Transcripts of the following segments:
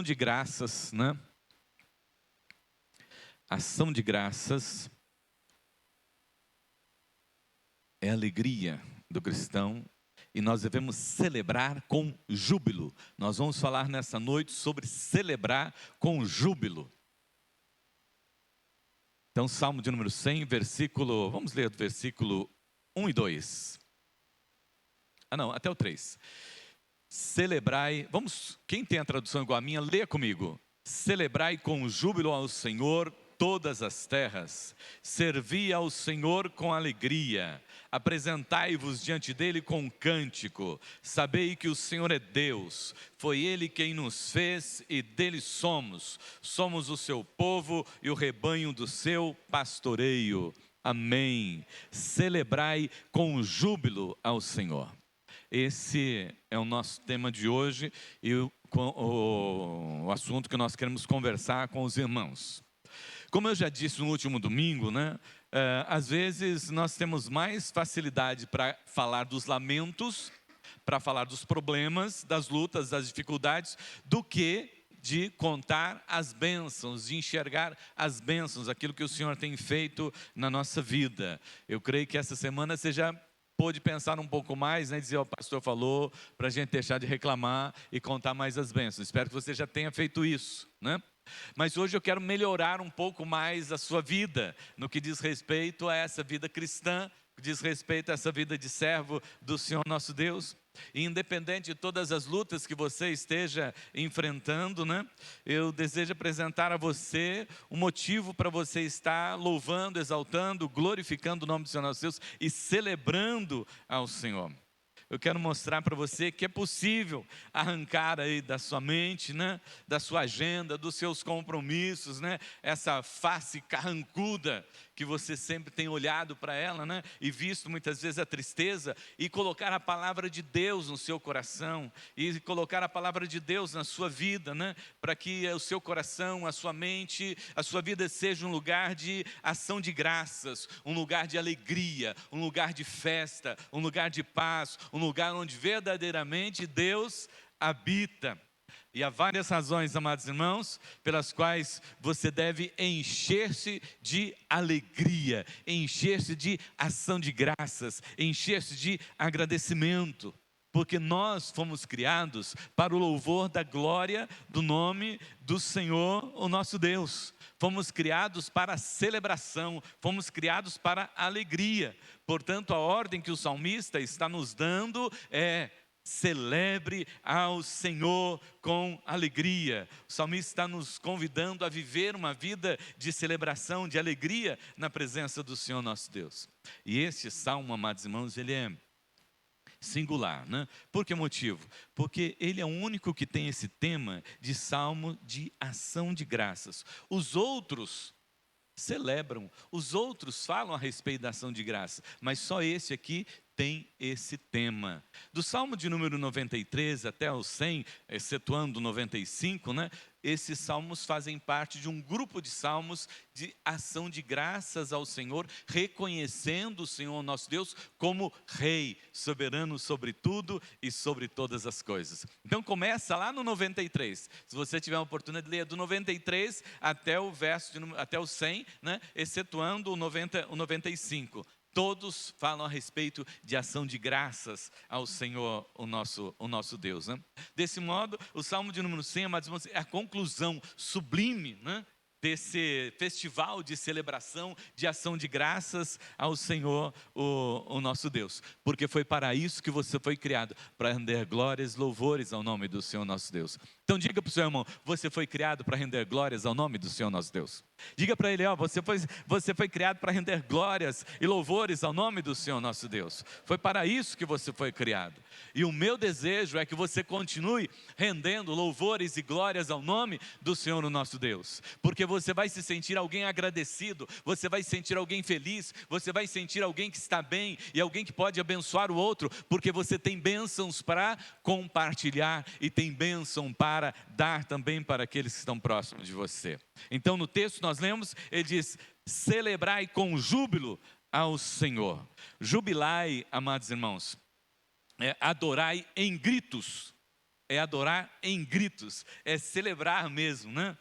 de graças, né? Ação de graças é a alegria do cristão e nós devemos celebrar com júbilo. Nós vamos falar nessa noite sobre celebrar com júbilo. Então, Salmo de número 100, versículo, vamos ler do versículo 1 e 2. Até o 3. Celebrai, quem tem a tradução igual a minha, lê comigo. Celebrai com júbilo ao Senhor todas as terras, servi ao Senhor com alegria, apresentai-vos diante dele com cântico, sabei que o Senhor é Deus, foi ele quem nos fez e dele somos o seu povo e o rebanho do seu pastoreio. Amém. Celebrai com júbilo ao Senhor. Esse é o nosso tema de hoje e o assunto que nós queremos conversar com os irmãos. Como eu já disse no último domingo, às vezes nós temos mais facilidade para falar dos lamentos, para falar dos problemas, das lutas, das dificuldades, do que de contar as bênçãos, de enxergar as bênçãos, aquilo que o Senhor tem feito na nossa vida. Eu creio que essa semana você já pôde pensar um pouco mais, dizer, o pastor falou para a gente deixar de reclamar e contar mais as bênçãos. Espero que você já tenha feito isso, Mas hoje eu quero melhorar um pouco mais a sua vida, no que diz respeito a essa vida cristã, que diz respeito a essa vida de servo do Senhor nosso Deus. E independente de todas as lutas que você esteja enfrentando, eu desejo apresentar a você um motivo para você estar louvando, exaltando, glorificando o nome do Senhor nosso Deus e celebrando ao Senhor. Eu quero mostrar para você que é possível arrancar aí da sua mente, da sua agenda, dos seus compromissos, essa face carrancuda que você sempre tem olhado para ela, e visto muitas vezes a tristeza, e colocar a palavra de Deus no seu coração, e colocar a palavra de Deus na sua vida, para que o seu coração, a sua mente, a sua vida seja um lugar de ação de graças, um lugar de alegria, um lugar de festa, um lugar de paz, um lugar onde verdadeiramente Deus habita. E há várias razões, amados irmãos, pelas quais você deve encher-se de alegria, encher-se de ação de graças, encher-se de agradecimento. Porque nós fomos criados para o louvor da glória do nome do Senhor, o nosso Deus. Fomos criados para a celebração, fomos criados para a alegria. Portanto, a ordem que o salmista está nos dando é: celebre ao Senhor com alegria. O salmista está nos convidando a viver uma vida de celebração, de alegria na presença do Senhor nosso Deus. E esse salmo, amados irmãos, ele é singular, Por que motivo? Porque ele é o único que tem esse tema de salmo de ação de graças. Os outros celebram, os outros falam a respeito da ação de graça, mas só esse aqui tem esse tema. Do Salmo de número 93 até o 100, excetuando o 95, esses salmos fazem parte de um grupo de salmos de ação de graças ao Senhor, reconhecendo o Senhor nosso Deus como Rei, soberano sobre tudo e sobre todas as coisas. Então começa lá no 93, se você tiver a oportunidade de ler do 93 até o até o 100, excetuando o 95. Todos falam a respeito de ação de graças ao Senhor, o nosso Deus. Desse modo, o Salmo de número 100, amados irmãos, é a conclusão sublime, desse festival de celebração, de ação de graças ao Senhor, o nosso Deus. Porque foi para isso que você foi criado, para render glórias, louvores ao nome do Senhor nosso Deus. Então diga para o seu irmão: você foi criado para render glórias ao nome do Senhor nosso Deus. Diga para ele: você foi criado para render glórias e louvores ao nome do Senhor nosso Deus. Foi para isso que você foi criado. E o meu desejo é que você continue rendendo louvores e glórias ao nome do Senhor o nosso Deus. Porque você vai se sentir alguém agradecido, você vai se sentir alguém feliz, você vai sentir alguém que está bem e alguém que pode abençoar o outro, porque você tem bênçãos para compartilhar e tem bênção para dar também para aqueles que estão próximos de você. Então no texto nós lemos, ele diz: celebrai com júbilo ao Senhor. Jubilai, amados irmãos, adorai em gritos. é adorar em gritos, é celebrar mesmo, né?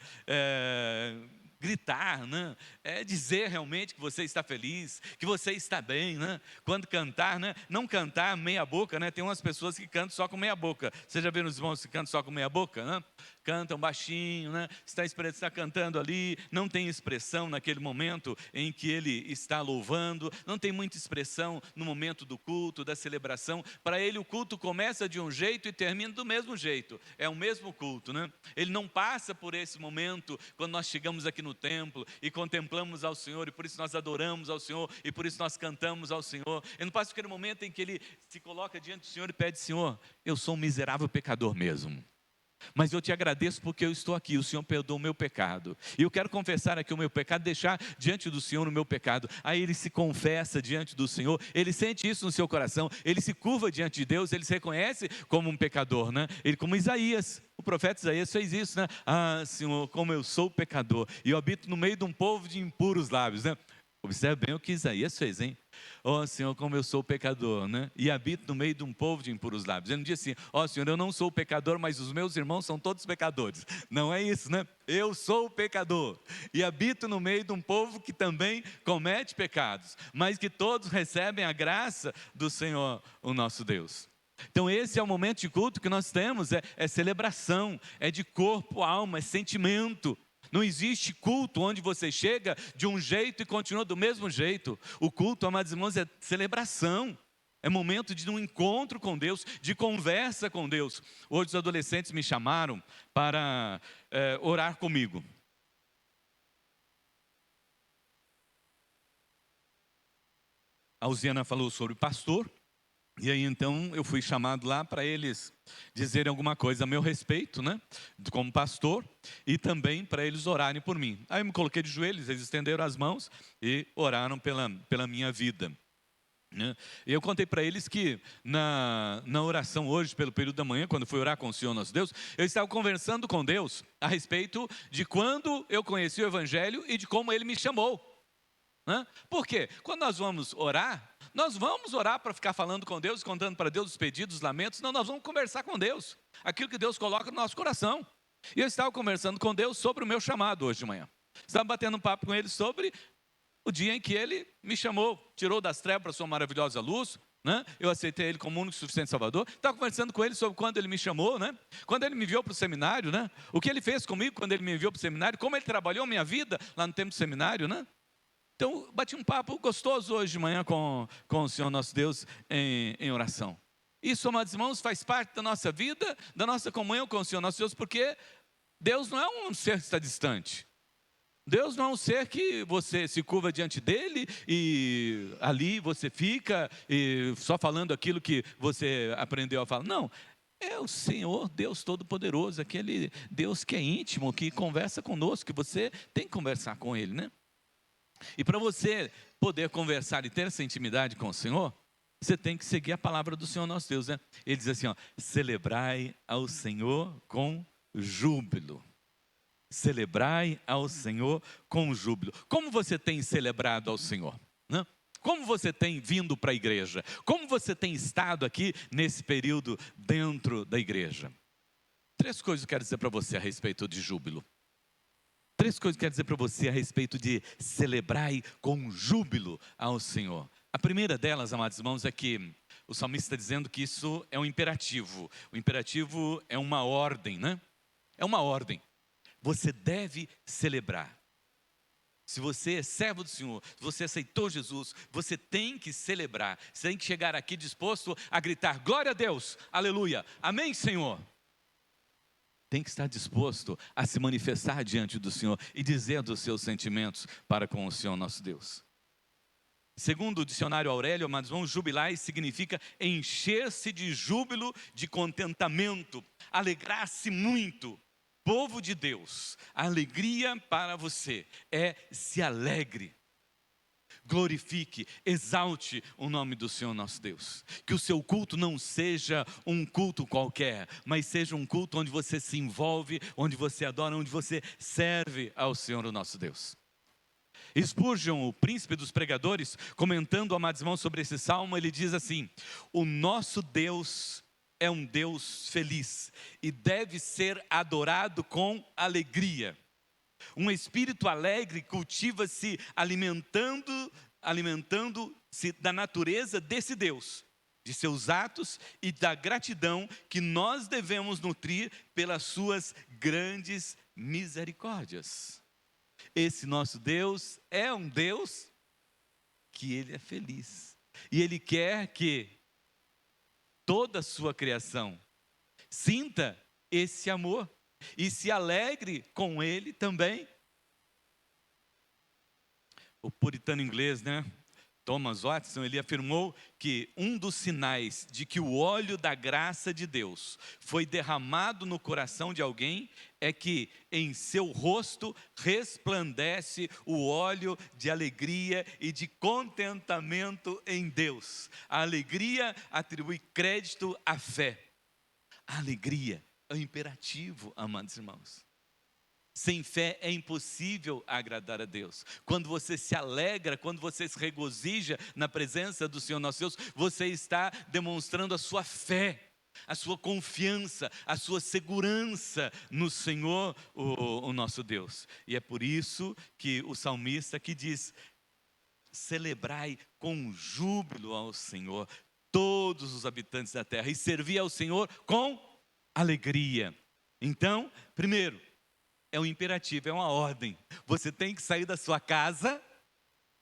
Gritar, né? É dizer realmente que você está feliz, que você está bem, né? Quando cantar, né? Não cantar meia boca, né? Tem umas pessoas que cantam só com meia boca. Você já viu os irmãos que cantam só com meia boca, né? Cantam baixinho, né? Está cantando ali, não tem expressão naquele momento em que ele está louvando, não tem muita expressão no momento do culto, da celebração. Para ele o culto começa de um jeito e termina do mesmo jeito. É o mesmo culto, né? Ele não passa por esse momento quando nós chegamos aqui no templo e contemplamos ao Senhor, e por isso nós adoramos ao Senhor, e por isso nós cantamos ao Senhor. Ele não passa por aquele momento em que ele se coloca diante do Senhor e pede: Senhor, eu sou um miserável pecador mesmo, mas eu te agradeço porque eu estou aqui, o Senhor perdoou o meu pecado, e eu quero confessar aqui o meu pecado, deixar diante do Senhor o meu pecado. Aí ele se confessa diante do Senhor, ele sente isso no seu coração, ele se curva diante de Deus, ele se reconhece como um pecador, né? Ele, como Isaías, o profeta Isaías fez isso, né? Ah, Senhor, como eu sou pecador, e eu habito no meio de um povo de impuros lábios, né? Observe bem o que Isaías fez, hein? Ó Senhor, como eu sou pecador, né? E habito no meio de um povo de impuros lábios. Ele não diz assim: ó Senhor, eu não sou pecador, mas os meus irmãos são todos pecadores. Não é isso, né? Eu sou pecador e habito no meio de um povo que também comete pecados, mas que todos recebem a graça do Senhor, o nosso Deus. Então esse é o momento de culto que nós temos, é celebração, é de corpo, alma, é sentimento. Não existe culto onde você chega de um jeito e continua do mesmo jeito. O culto, amados irmãos, é celebração. É momento de um encontro com Deus, de conversa com Deus. Hoje os adolescentes me chamaram para orar comigo. A Uziana falou sobre pastor. E aí então eu fui chamado lá para eles dizerem alguma coisa a meu respeito, né, como pastor, e também para eles orarem por mim. Aí eu me coloquei de joelhos, eles estenderam as mãos e oraram pela minha vida, né? E eu contei para eles que na oração hoje, pelo período da manhã, quando eu fui orar com o Senhor nosso Deus, eu estava conversando com Deus a respeito de quando eu conheci o Evangelho e de como Ele me chamou. Por quê? Quando nós vamos orar para ficar falando com Deus, contando para Deus os pedidos, os lamentos. Não, nós vamos conversar com Deus, aquilo que Deus coloca no nosso coração. E eu estava conversando com Deus sobre o meu chamado hoje de manhã. Estava batendo um papo com Ele sobre o dia em que Ele me chamou, tirou das trevas para a sua maravilhosa luz, né? Eu aceitei Ele como único e suficiente Salvador. Estava conversando com Ele sobre quando Ele me chamou, né? Quando Ele me enviou para o seminário, né? O que Ele fez comigo quando Ele me enviou para o seminário, como Ele trabalhou a minha vida lá no tempo do seminário, né? Então, bati um papo gostoso hoje de manhã com o Senhor nosso Deus em oração. Isso, amados irmãos, faz parte da nossa vida, da nossa comunhão com o Senhor nosso Deus, porque Deus não é um ser que está distante. Deus não é um ser que você se curva diante dele e ali você fica e só falando aquilo que você aprendeu a falar. Não, é o Senhor Deus Todo-Poderoso, aquele Deus que é íntimo, que conversa conosco, que você tem que conversar com Ele, né? E para você poder conversar e ter essa intimidade com o Senhor, você tem que seguir a palavra do Senhor nosso Deus, né? Ele diz assim, ó: celebrai ao Senhor com júbilo. Celebrai ao Senhor com júbilo. Como você tem celebrado ao Senhor, né? Como você tem vindo para a igreja? Como você tem estado aqui nesse período dentro da igreja? 3 coisas eu quero dizer para você a respeito de júbilo. 3 coisas que eu quero dizer para você a respeito de celebrar com júbilo ao Senhor. A primeira delas, amados irmãos, é que o salmista está dizendo que isso é um imperativo. O imperativo é uma ordem, né? É uma ordem. Você deve celebrar. Se você é servo do Senhor, se você aceitou Jesus, você tem que celebrar. Você tem que chegar aqui disposto a gritar: glória a Deus, aleluia, amém, Senhor. Tem que estar disposto a se manifestar diante do Senhor e dizer dos seus sentimentos para com o Senhor nosso Deus. Segundo o dicionário Aurélio, amados irmãos, jubilai significa encher-se de júbilo, de contentamento, alegrar-se muito. Povo de Deus, a alegria para você é se alegre. Glorifique, exalte o nome do Senhor nosso Deus. Que o seu culto não seja um culto qualquer, mas seja um culto onde você se envolve, onde você adora, onde você serve ao Senhor o nosso Deus. Spurgeon, o príncipe dos pregadores, comentando, amados irmãos, sobre esse salmo, ele diz assim: o nosso Deus é um Deus feliz e deve ser adorado com alegria. Um espírito alegre cultiva-se alimentando-se da natureza desse Deus, de seus atos e da gratidão que nós devemos nutrir pelas suas grandes misericórdias. Esse nosso Deus é um Deus que Ele é feliz. E Ele quer que toda a sua criação sinta esse amor e se alegre com Ele também. O puritano inglês, Thomas Watson, ele afirmou que um dos sinais de que o óleo da graça de Deus foi derramado no coração de alguém é que em seu rosto resplandece o óleo de alegria e de contentamento em Deus. A alegria atribui crédito à fé. A alegria é um imperativo, amados irmãos. Sem fé é impossível agradar a Deus. Quando você se alegra, quando você se regozija na presença do Senhor nosso Deus, você está demonstrando a sua fé, a sua confiança, a sua segurança no Senhor, o nosso Deus. E é por isso que o salmista aqui diz: celebrai com júbilo ao Senhor todos os habitantes da terra e servi ao Senhor com alegria. Então, primeiro, é um imperativo, é uma ordem. Você tem que sair da sua casa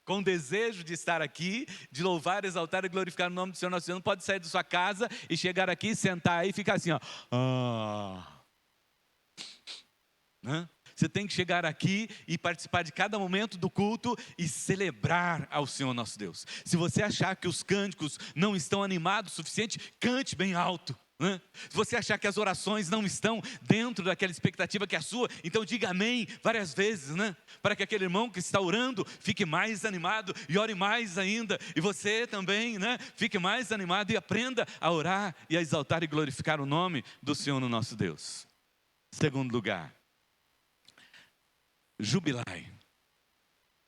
com desejo de estar aqui, de louvar, exaltar e glorificar o nome do Senhor nosso Deus. Não pode sair da sua casa e chegar aqui, sentar aí e ficar assim, Você tem que chegar aqui e participar de cada momento do culto e celebrar ao Senhor nosso Deus. Se você achar que os cânticos não estão animados o suficiente, cante bem alto. Se você achar que as orações não estão dentro daquela expectativa que é a sua, então diga amém várias vezes, para que aquele irmão que está orando fique mais animado e ore mais ainda, e você também, fique mais animado e aprenda a orar e a exaltar e glorificar o nome do Senhor no nosso Deus. Segundo lugar, jubilai,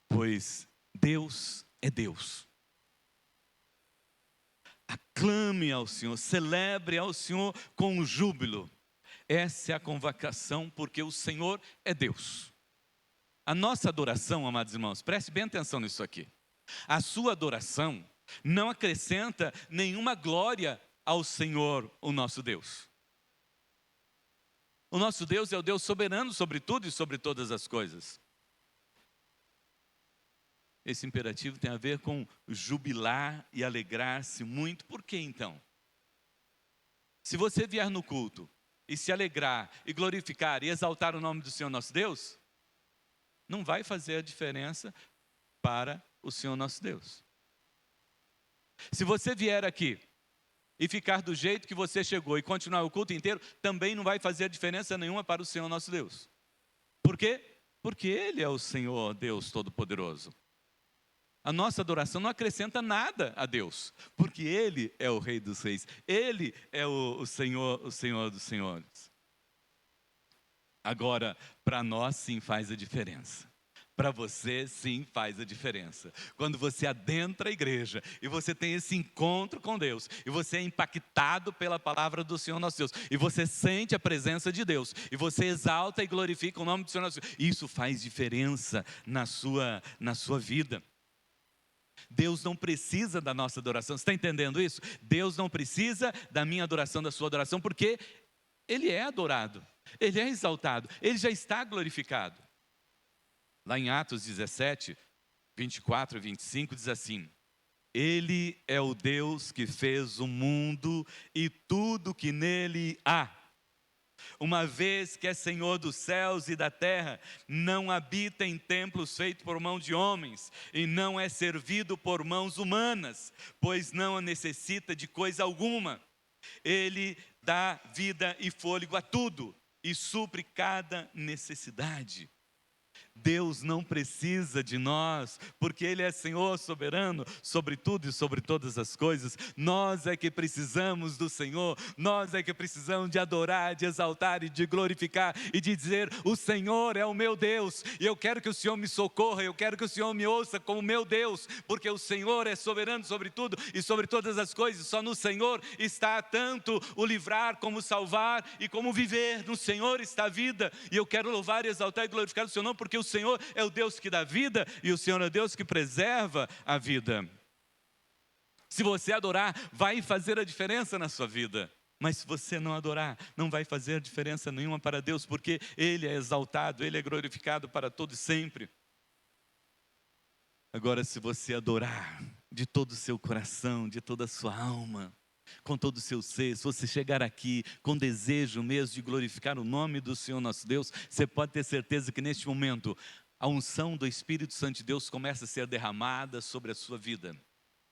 pois Deus é Deus. Aclame ao Senhor, celebre ao Senhor com júbilo. Essa é a convocação, porque o Senhor é Deus. A nossa adoração, amados irmãos, preste bem atenção nisso aqui. A sua adoração não acrescenta nenhuma glória ao Senhor, o nosso Deus. O nosso Deus é o Deus soberano sobre tudo e sobre todas as coisas. Esse imperativo tem a ver com jubilar e alegrar-se muito. Por que então? Se você vier no culto e se alegrar e glorificar e exaltar o nome do Senhor nosso Deus, não vai fazer a diferença para o Senhor nosso Deus. Se você vier aqui e ficar do jeito que você chegou e continuar o culto inteiro, também não vai fazer diferença nenhuma para o Senhor nosso Deus. Por quê? Porque Ele é o Senhor Deus Todo-Poderoso. A nossa adoração não acrescenta nada a Deus, porque Ele é o Rei dos Reis, Ele é o Senhor dos Senhores. Agora, para nós sim faz a diferença. Para você sim faz a diferença. Quando você adentra a igreja e você tem esse encontro com Deus, e você é impactado pela palavra do Senhor nosso Deus, e você sente a presença de Deus, e você exalta e glorifica o nome do Senhor nosso Deus, isso faz diferença na sua vida. Deus não precisa da nossa adoração, você está entendendo isso? Deus não precisa da minha adoração, da sua adoração, porque Ele é adorado, Ele é exaltado, Ele já está glorificado. Lá em Atos 17, 24 e 25 diz assim: Ele é o Deus que fez o mundo e tudo que nele há. Uma vez que é Senhor dos céus e da terra, não habita em templos feitos por mão de homens, e não é servido por mãos humanas, pois não necessita de coisa alguma. Ele dá vida e fôlego a tudo, e supre cada necessidade. Deus não precisa de nós, porque Ele é Senhor soberano sobre tudo e sobre todas as coisas. Nós é que precisamos do Senhor, nós é que precisamos de adorar, de exaltar e de glorificar e de dizer: o Senhor é o meu Deus, e eu quero que o Senhor me socorra, eu quero que o Senhor me ouça como meu Deus, porque o Senhor é soberano sobre tudo e sobre todas as coisas. Só no Senhor está tanto o livrar como o salvar e como viver. No Senhor está a vida, e eu quero louvar, exaltar e glorificar o Seu nome, porque o Senhor é o Deus que dá vida e o Senhor é o Deus que preserva a vida. Se você adorar, vai fazer a diferença na sua vida. Mas se você não adorar, não vai fazer diferença nenhuma para Deus, porque Ele é exaltado, Ele é glorificado para todo e sempre. Agora, se você adorar de todo o seu coração, de toda a sua alma, com todo o seu ser, se você chegar aqui com desejo mesmo de glorificar o nome do Senhor nosso Deus, você pode ter certeza que neste momento a unção do Espírito Santo de Deus começa a ser derramada sobre a sua vida.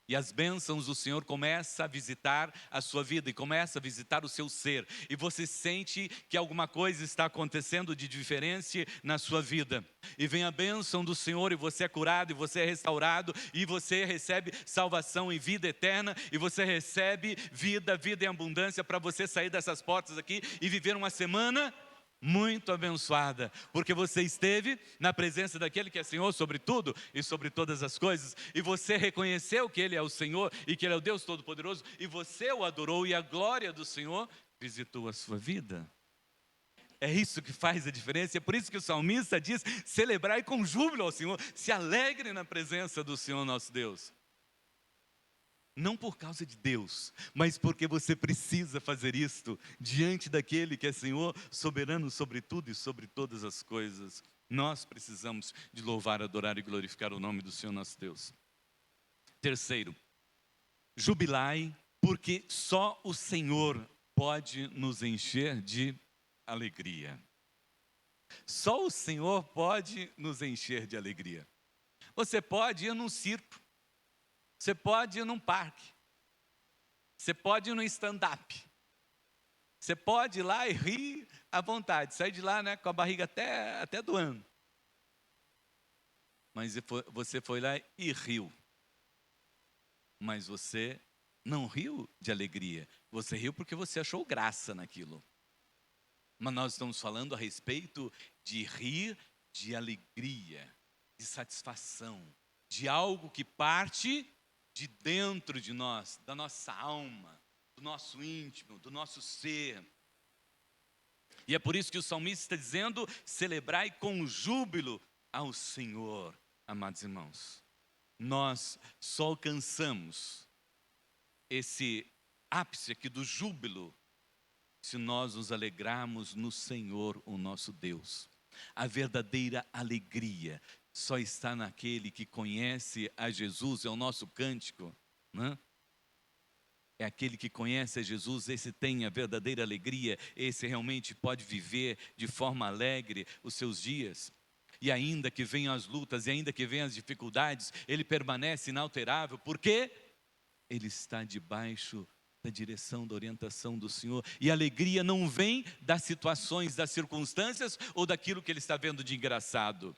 E as bênçãos do Senhor começam a visitar a sua vida e começa a visitar o seu ser. E você sente que alguma coisa está acontecendo de diferente na sua vida. E vem a bênção do Senhor e você é curado, e você é restaurado, e você recebe salvação e vida eterna, e você recebe vida em abundância para você sair dessas portas aqui e viver uma semana muito abençoada, porque você esteve na presença daquele que é Senhor sobre tudo e sobre todas as coisas, e você reconheceu que Ele é o Senhor e que Ele é o Deus Todo-Poderoso, e você o adorou, e a glória do Senhor visitou a sua vida. É isso que faz a diferença, é por isso que o salmista diz: celebrai com júbilo ao Senhor, se alegre na presença do Senhor nosso Deus. Não por causa de Deus, mas porque você precisa fazer isto diante daquele que é Senhor, soberano sobre tudo e sobre todas as coisas. Nós precisamos de louvar, adorar e glorificar o nome do Senhor nosso Deus. Terceiro, jubilai, porque só o Senhor pode nos encher de alegria. Só o Senhor pode nos encher de alegria. Você pode ir num circo, você pode ir num parque, você pode ir num stand-up, você pode ir lá e rir à vontade, sair de lá, né, com a barriga até doando. Mas você foi lá e riu, mas você não riu de alegria, você riu porque você achou graça naquilo. Mas nós estamos falando a respeito de rir de alegria, de satisfação, de algo que parte de dentro de nós, da nossa alma, do nosso íntimo, do nosso ser. E é por isso que o salmista está dizendo: celebrai com júbilo ao Senhor, amados irmãos. Nós só alcançamos esse ápice aqui do júbilo se nós nos alegrarmos no Senhor, o nosso Deus. A verdadeira alegria só está naquele que conhece a Jesus, é o nosso cântico, né? É aquele que conhece a Jesus, esse tem a verdadeira alegria, esse realmente pode viver de forma alegre os seus dias. E ainda que venham as lutas, e ainda que venham as dificuldades, ele permanece inalterável, porque ele está debaixo da direção, da orientação do Senhor. E a alegria não vem das situações, das circunstâncias ou daquilo que ele está vendo de engraçado.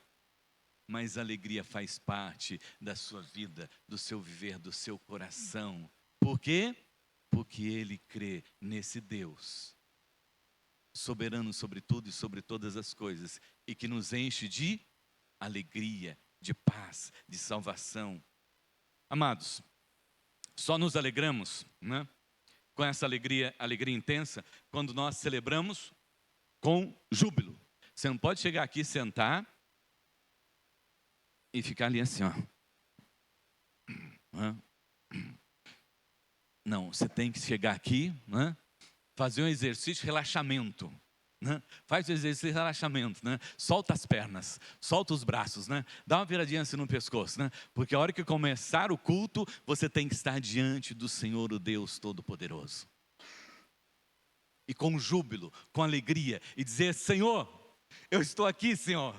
Mas a alegria faz parte da sua vida, do seu viver, do seu coração. Por quê? Porque ele crê nesse Deus, soberano sobre tudo e sobre todas as coisas, e que nos enche de alegria, de paz, de salvação. Amados, só nos alegramos, né, com essa alegria intensa, quando nós celebramos com júbilo. Você não pode chegar aqui, sentar e ficar ali assim, ó. Não, você tem que chegar aqui, né, fazer um exercício de relaxamento. Né? Faz o exercício de relaxamento, né? Solta as pernas, solta os braços, né? Dá uma viradinha assim no pescoço, né? Porque a hora que começar o culto, você tem que estar diante do Senhor, o Deus Todo-Poderoso. E com júbilo, com alegria, e dizer: Senhor, eu estou aqui, Senhor.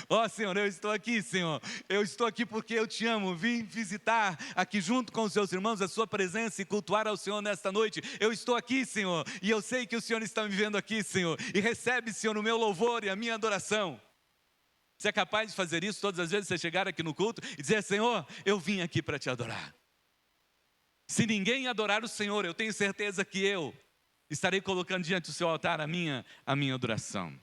Ó Senhor, eu estou aqui, Senhor. Eu estou aqui porque eu te amo. Vim visitar aqui junto com os seus irmãos a sua presença e cultuar ao Senhor nesta noite. Eu estou aqui, Senhor, e eu sei que o Senhor está me vendo aqui, Senhor. E recebe, Senhor, o meu louvor e a minha adoração. Você é capaz de fazer isso todas as vezes que você chegar aqui no culto e dizer: Senhor, eu vim aqui para te adorar. Se ninguém adorar o Senhor, eu tenho certeza que eu estarei colocando diante do seu altar a minha adoração.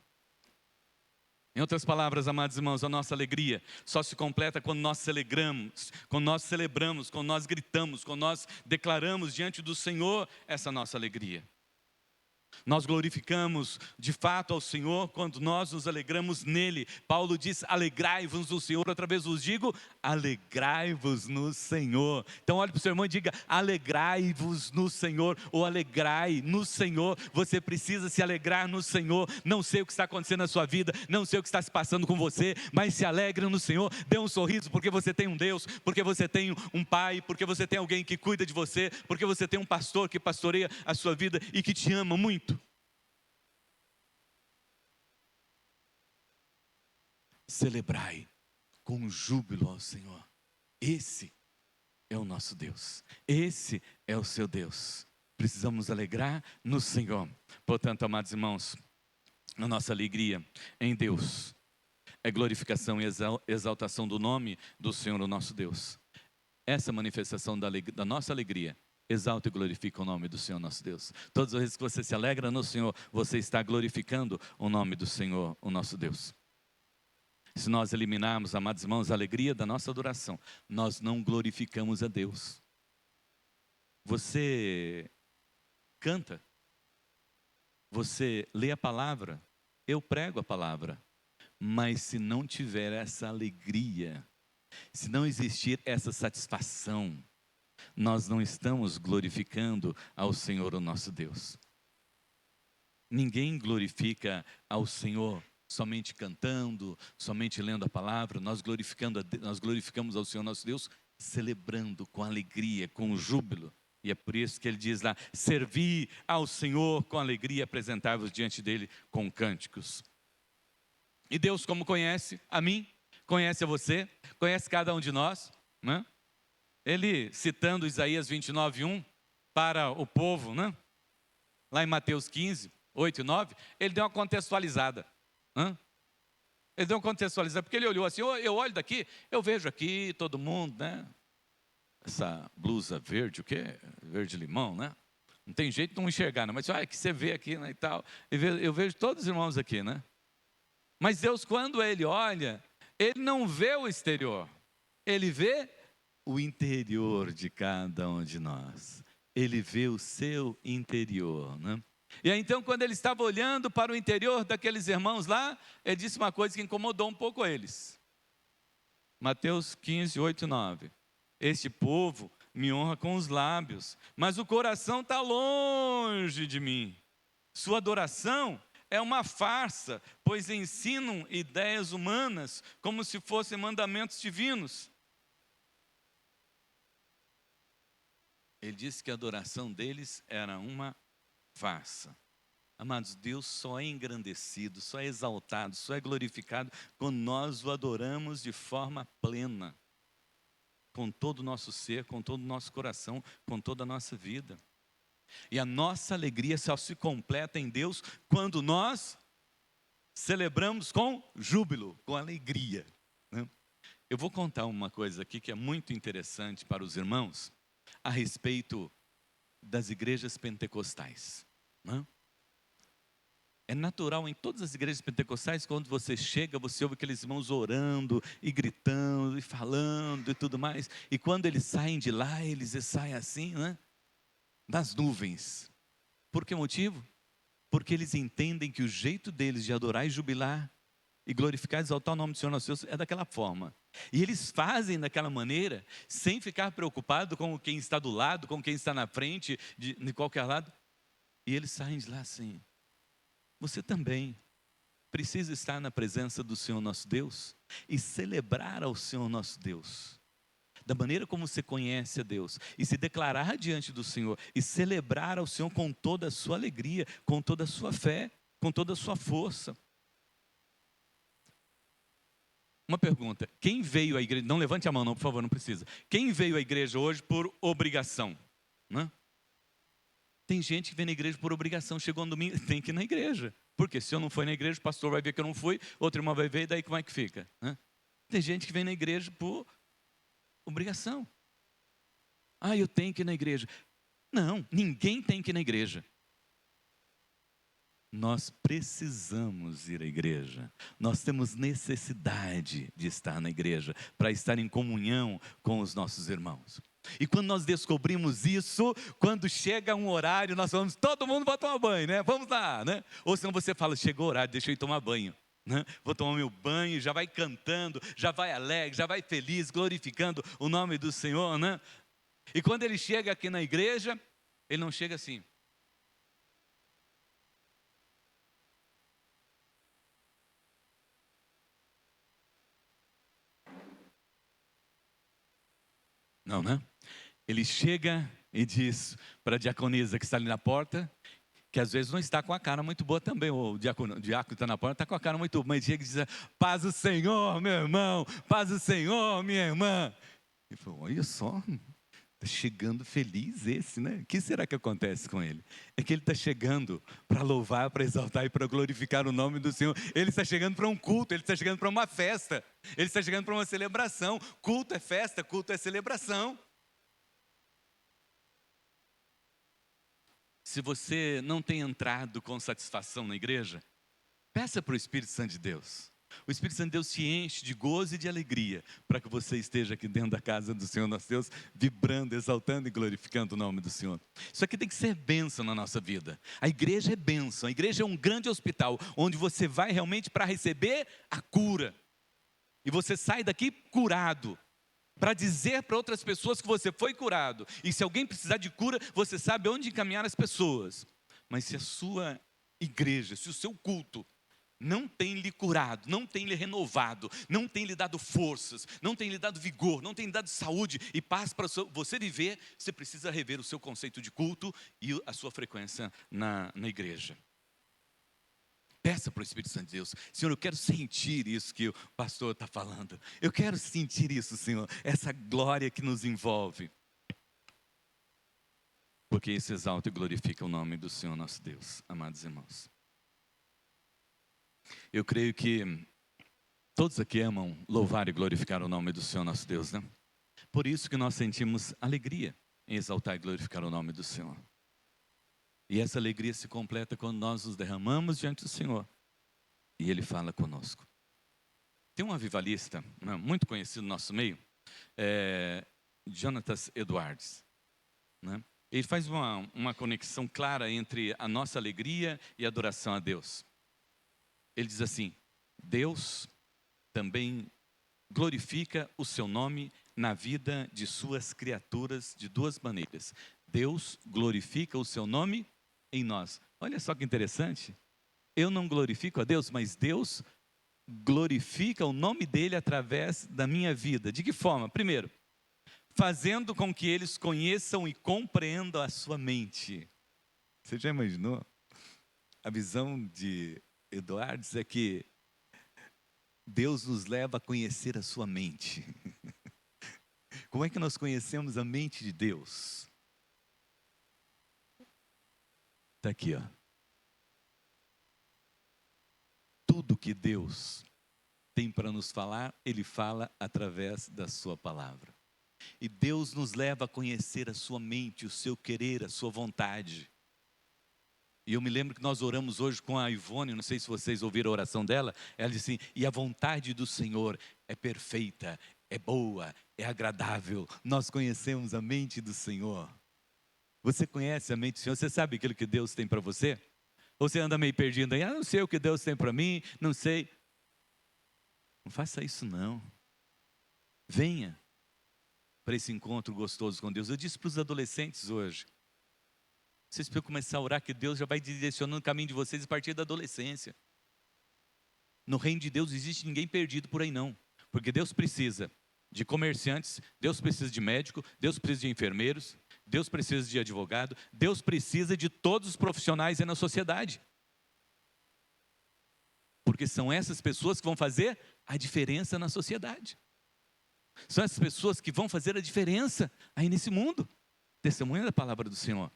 Em outras palavras, amados irmãos, a nossa alegria só se completa quando nós celebramos, quando nós gritamos, quando nós declaramos diante do Senhor essa nossa alegria. Nós glorificamos de fato ao Senhor quando nós nos alegramos nele. Paulo diz: alegrai-vos no Senhor. Outra vez vos digo: alegrai-vos no Senhor. Então olhe para o seu irmão e diga: alegrai-vos no Senhor, ou alegrai no Senhor. Você precisa se alegrar no Senhor. Não sei o que está acontecendo na sua vida, não sei o que está se passando com você, mas se alegre no Senhor. Dê um sorriso, porque você tem um Deus, porque você tem um Pai, porque você tem alguém que cuida de você, porque você tem um pastor que pastoreia a sua vida e que te ama muito. Celebrai com júbilo ao Senhor. Esse é o nosso Deus. Esse é o seu Deus. Precisamos alegrar no Senhor. Portanto, amados irmãos, a nossa alegria em Deus é glorificação e exaltação do nome do Senhor, o nosso Deus. Essa manifestação da nossa alegria exalta e glorifica o nome do Senhor, nosso Deus. Todas as vezes que você se alegra no Senhor, você está glorificando o nome do Senhor, o nosso Deus. Se nós eliminarmos, amados irmãos, a alegria da nossa adoração, nós não glorificamos a Deus. Você canta, você lê a palavra, eu prego a palavra, mas se não tiver essa alegria, se não existir essa satisfação, nós não estamos glorificando ao Senhor, o nosso Deus. Ninguém glorifica ao Senhor somente cantando, somente lendo a palavra. Nós glorificamos ao Senhor nosso Deus, celebrando com alegria, com júbilo. E é por isso que ele diz lá: servi ao Senhor com alegria, apresentar-vos diante dele com cânticos. E Deus, como conhece a mim, conhece a você, conhece cada um de nós, né? Ele, citando Isaías 29:1 para o povo, né? Lá em Mateus 15, 8 e 9, ele deu uma contextualizada. Ele deu uma contextualizada, porque ele olhou assim: eu olho daqui, eu vejo aqui todo mundo, né? Essa blusa verde, o quê? Verde-limão, né? Não tem jeito de não enxergar, não. Mas que você vê aqui, né, e tal. Eu vejo todos os irmãos aqui, né? Mas Deus, quando ele olha, ele não vê o exterior, ele vê o interior de cada um de nós. Ele vê o seu interior, né? E aí, então, quando ele estava olhando para o interior daqueles irmãos lá, ele disse uma coisa que incomodou um pouco eles. Mateus 15, 8 e 9. Este povo me honra com os lábios, mas o coração está longe de mim. Sua adoração é uma farsa, pois ensinam ideias humanas como se fossem mandamentos divinos. Ele disse que a adoração deles era uma farsa. Amados, Deus só é engrandecido, só é exaltado, só é glorificado quando nós o adoramos de forma plena, com todo o nosso ser, com todo o nosso coração, com toda a nossa vida. E a nossa alegria só se completa em Deus quando nós celebramos com júbilo, com alegria, né? Eu vou contar uma coisa aqui que é muito interessante para os irmãos a respeito das igrejas pentecostais, né? É natural em todas as igrejas pentecostais, quando você chega, você ouve aqueles irmãos orando e gritando e falando e tudo mais. E quando eles saem de lá, eles saem assim, né? Das nuvens. Por que motivo? Porque eles entendem que o jeito deles de adorar e jubilar e glorificar e exaltar o nome do Senhor nosso Deus é daquela forma. E eles fazem daquela maneira, sem ficar preocupado com quem está do lado, com quem está na frente, de qualquer lado. E eles saem de lá assim. Você também precisa estar na presença do Senhor nosso Deus e celebrar ao Senhor nosso Deus, da maneira como você conhece a Deus, e se declarar diante do Senhor, e celebrar ao Senhor com toda a sua alegria, com toda a sua fé, com toda a sua força. Uma pergunta: quem veio à igreja, não levante a mão não, por favor, não precisa. Quem veio à igreja hoje por obrigação? Né? Tem gente que vem na igreja por obrigação, chegou no domingo, tem que ir na igreja, Porque se eu não for na igreja, o pastor vai ver que eu não fui, outro irmão vai ver, e daí como é que fica? Tem gente que vem na igreja por obrigação. Eu tenho que ir na igreja. Não, ninguém tem que ir na igreja. Nós precisamos ir à igreja. Nós temos necessidade de estar na igreja, para estar em comunhão com os nossos irmãos. E quando nós descobrimos isso, quando chega um horário, nós falamos, todo mundo vai tomar banho, né? Vamos lá, né? Ou senão você fala, chegou o horário, deixa eu ir tomar banho. Vou tomar meu banho, já vai cantando, já vai alegre, já vai feliz, glorificando o nome do Senhor, né? E quando ele chega aqui na igreja, ele não chega assim. Não, né? Ele chega e diz para a diaconisa que está ali na porta, que às vezes não está com a cara muito boa também, o diácono que está na porta está com a cara muito boa, mas chega e diz, paz do Senhor, meu irmão, paz do Senhor, minha irmã. Ele falou, olha só, está chegando feliz esse, né? O que será que acontece com ele? É que ele está chegando para louvar, para exaltar e para glorificar o nome do Senhor. Ele está chegando para um culto, ele está chegando para uma festa, ele está chegando para uma celebração. Culto é festa, culto é celebração. Se você não tem entrado com satisfação na igreja, peça para o Espírito Santo de Deus. O Espírito Santo de Deus te enche de gozo e de alegria, para que você esteja aqui dentro da casa do Senhor nosso Deus, vibrando, exaltando e glorificando o nome do Senhor. Isso aqui tem que ser bênção na nossa vida. A igreja é bênção, a igreja é um grande hospital, onde você vai realmente para receber a cura. E você sai daqui curado, para dizer para outras pessoas que você foi curado. E se alguém precisar de cura, você sabe onde encaminhar as pessoas. Mas se a sua igreja, se o seu culto não tem lhe curado, não tem lhe renovado, não tem lhe dado forças, não tem lhe dado vigor, não tem lhe dado saúde e paz para você viver, você precisa rever o seu conceito de culto e a sua frequência na igreja. Peça para o Espírito Santo de Deus, Senhor, eu quero sentir isso que o pastor está falando. Eu quero sentir isso, Senhor, essa glória que nos envolve. Porque isso exalta e glorifica o nome do Senhor nosso Deus, amados irmãos. Eu creio que todos aqui amam louvar e glorificar o nome do Senhor nosso Deus, né? Por isso que nós sentimos alegria em exaltar e glorificar o nome do Senhor. E essa alegria se completa quando nós nos derramamos diante do Senhor e Ele fala conosco. Tem um avivalista, né, muito conhecido no nosso meio, Jonathan Edwards, né? Ele faz uma conexão clara entre a nossa alegria e a adoração a Deus. Ele diz assim, Deus também glorifica o seu nome na vida de suas criaturas de duas maneiras. Deus glorifica o seu nome em nós. Olha só que interessante. Eu não glorifico a Deus, mas Deus glorifica o nome dele através da minha vida. De que forma? Primeiro, fazendo com que eles conheçam e compreendam a sua mente. Você já imaginou? A visão de Edwards é que Deus nos leva a conhecer a sua mente. Como é que nós conhecemos a mente de Deus? Está aqui, ó. Tudo que Deus tem para nos falar, Ele fala através da sua palavra. E Deus nos leva a conhecer a sua mente, o seu querer, a sua vontade. E eu me lembro que nós oramos hoje com a Ivone, não sei se vocês ouviram a oração dela, ela disse assim, e a vontade do Senhor é perfeita, é boa, é agradável. Nós conhecemos a mente do Senhor. Você conhece a mente do Senhor? Você sabe aquilo que Deus tem para você? Ou você anda meio perdido aí, não sei o que Deus tem para mim, não sei. Não faça isso não. Venha para esse encontro gostoso com Deus. Eu disse para os adolescentes hoje, vocês precisam começar a orar que Deus já vai direcionando o caminho de vocês a partir da adolescência. No reino de Deus não existe ninguém perdido por aí não. Porque Deus precisa de comerciantes, Deus precisa de médico, Deus precisa de enfermeiros, Deus precisa de advogado, Deus precisa de todos os profissionais aí na sociedade. Porque são essas pessoas que vão fazer a diferença na sociedade. São essas pessoas que vão fazer a diferença aí nesse mundo. Testemunha da palavra do Senhor.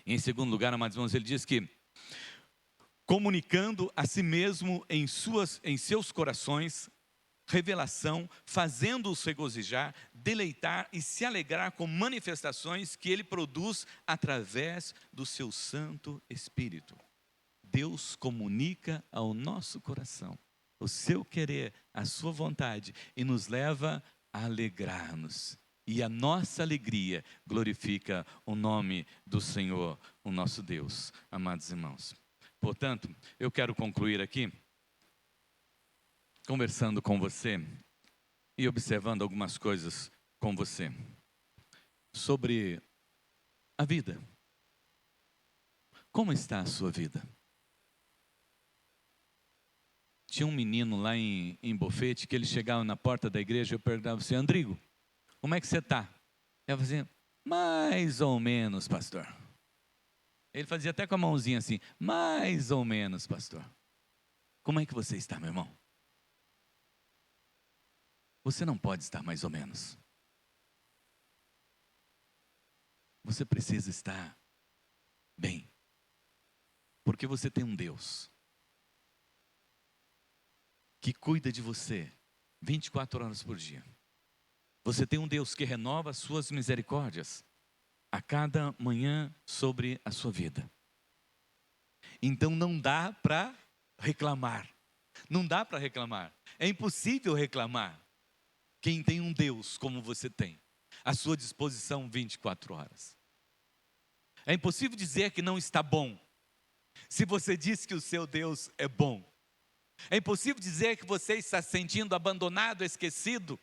Em segundo lugar, amados irmãos, ele diz que comunicando a si mesmo em seus corações revelação, fazendo-os regozijar, deleitar e se alegrar com manifestações que Ele produz através do seu Santo Espírito. Deus comunica ao nosso coração o seu querer, a sua vontade, e nos leva a alegrar-nos. E a nossa alegria glorifica o nome do Senhor, o nosso Deus, amados irmãos. Portanto, eu quero concluir aqui, conversando com você e observando algumas coisas com você sobre a vida. Como está a sua vida? Tinha um menino lá em Bofete que ele chegava na porta da igreja e eu perguntava assim: Andrigo, como é que você está? Ele fazia assim: mais ou menos, pastor. Ele fazia até com a mãozinha assim: mais ou menos, pastor. Como é que você está, meu irmão? Você não pode estar mais ou menos. Você precisa estar bem. Porque você tem um Deus que cuida de você 24 horas por dia. Você tem um Deus que renova as suas misericórdias a cada manhã sobre a sua vida. Então não dá para reclamar. Não dá para reclamar. É impossível reclamar. Quem tem um Deus como você tem, à sua disposição 24 horas. É impossível dizer que não está bom, se você diz que o seu Deus é bom. É impossível dizer que você está se sentindo abandonado, esquecido,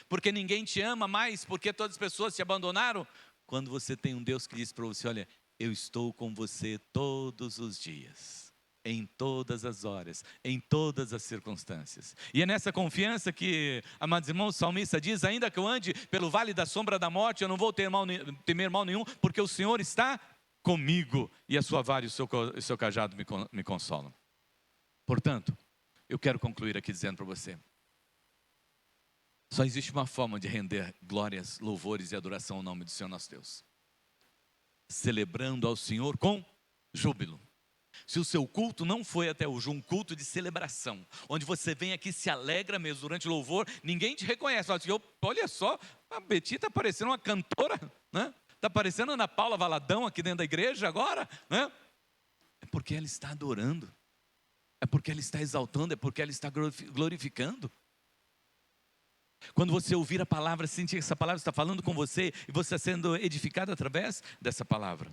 porque ninguém te ama mais, porque todas as pessoas te abandonaram, quando você tem um Deus que diz para você: olha, eu estou com você todos os dias. Em todas as horas, em todas as circunstâncias. E é nessa confiança que, amados irmãos, o salmista diz: ainda que eu ande pelo vale da sombra da morte, eu não vou temer mal nenhum, porque o Senhor está comigo, e a sua vara e o seu cajado me consolam. Portanto, eu quero concluir aqui dizendo para você: só existe uma forma de render glórias, louvores e adoração ao nome do Senhor nosso Deus: celebrando ao Senhor com júbilo. Se o seu culto não foi até hoje um culto de celebração, onde você vem aqui e se alegra mesmo durante o louvor, ninguém te reconhece. Olha só, a Beti está parecendo uma cantora, né? Está parecendo Ana Paula Valadão aqui dentro da igreja agora, né? É porque ela está adorando, é porque ela está exaltando, é porque ela está glorificando. Quando você ouvir a palavra, sentir que essa palavra está falando com você e você está sendo edificado através dessa palavra.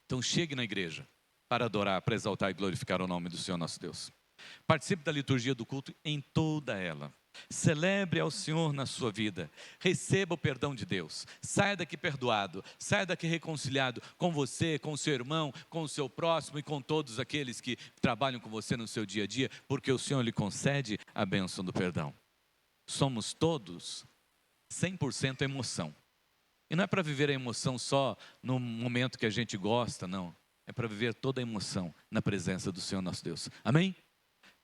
Então chegue na igreja para adorar, para exaltar e glorificar o nome do Senhor nosso Deus. Participe da liturgia do culto em toda ela. Celebre ao Senhor na sua vida. Receba o perdão de Deus. Saia daqui perdoado. Saia daqui reconciliado com você, com o seu irmão, com o seu próximo e com todos aqueles que trabalham com você no seu dia a dia, porque o Senhor lhe concede a bênção do perdão. Somos todos 100% emoção. E não é para viver a emoção só no momento que a gente gosta, não. É para viver toda a emoção na presença do Senhor nosso Deus. Amém?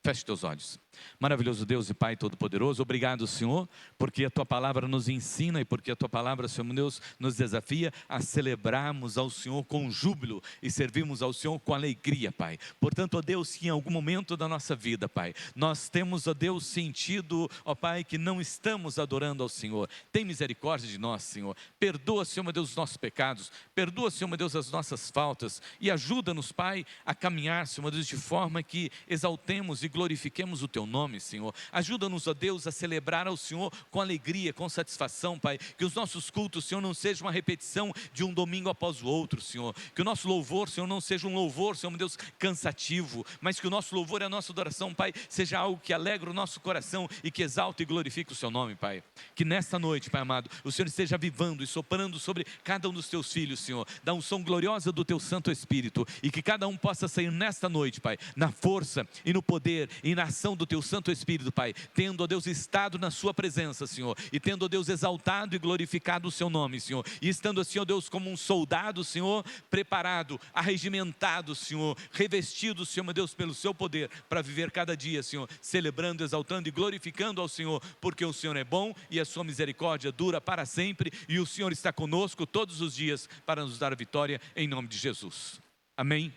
Feche teus olhos. Maravilhoso Deus e Pai Todo-Poderoso, obrigado, Senhor, porque a Tua palavra nos ensina e porque a Tua palavra, Senhor Deus, nos desafia a celebrarmos ao Senhor com júbilo e servirmos ao Senhor com alegria, Pai. Portanto, ó Deus, que em algum momento da nossa vida, Pai, nós temos, ó Deus, sentido, ó Pai, que não estamos adorando ao Senhor. Tem misericórdia de nós, Senhor. Perdoa, Senhor, meu Deus, os nossos pecados. Perdoa, Senhor, meu Deus, as nossas faltas. E ajuda-nos, Pai, a caminhar, Senhor, meu Deus, de forma que exaltemos e glorifiquemos o Teu nome, Senhor. Ajuda-nos, ó Deus, a celebrar ao Senhor com alegria, com satisfação, Pai. Que os nossos cultos, Senhor, não sejam uma repetição de um domingo após o outro, Senhor. Que o nosso louvor, Senhor, não seja um louvor, Senhor, meu Deus, cansativo, mas que o nosso louvor e a nossa adoração, Pai, seja algo que alegra o nosso coração e que exalta e glorifique o Seu nome, Pai. Que nesta noite, Pai amado, o Senhor esteja avivando e soprando sobre cada um dos Teus filhos, Senhor, da unção gloriosa do Teu Santo Espírito, e que cada um possa sair nesta noite, Pai, na força e no poder e na ação do Teu Santo Espírito, Pai, tendo, ó Deus, estado na Sua presença, Senhor, e tendo, ó Deus, exaltado e glorificado o Seu nome, Senhor, e estando assim, ó Deus, como um soldado, Senhor, preparado, arregimentado, Senhor, revestido, Senhor, meu Deus, pelo Seu poder, para viver cada dia, Senhor, celebrando, exaltando e glorificando ao Senhor, porque o Senhor é bom e a Sua misericórdia dura para sempre, e o Senhor está conosco todos os dias para nos dar a vitória, em nome de Jesus. Amém.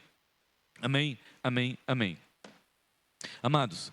Amém, amém, amém. Amados,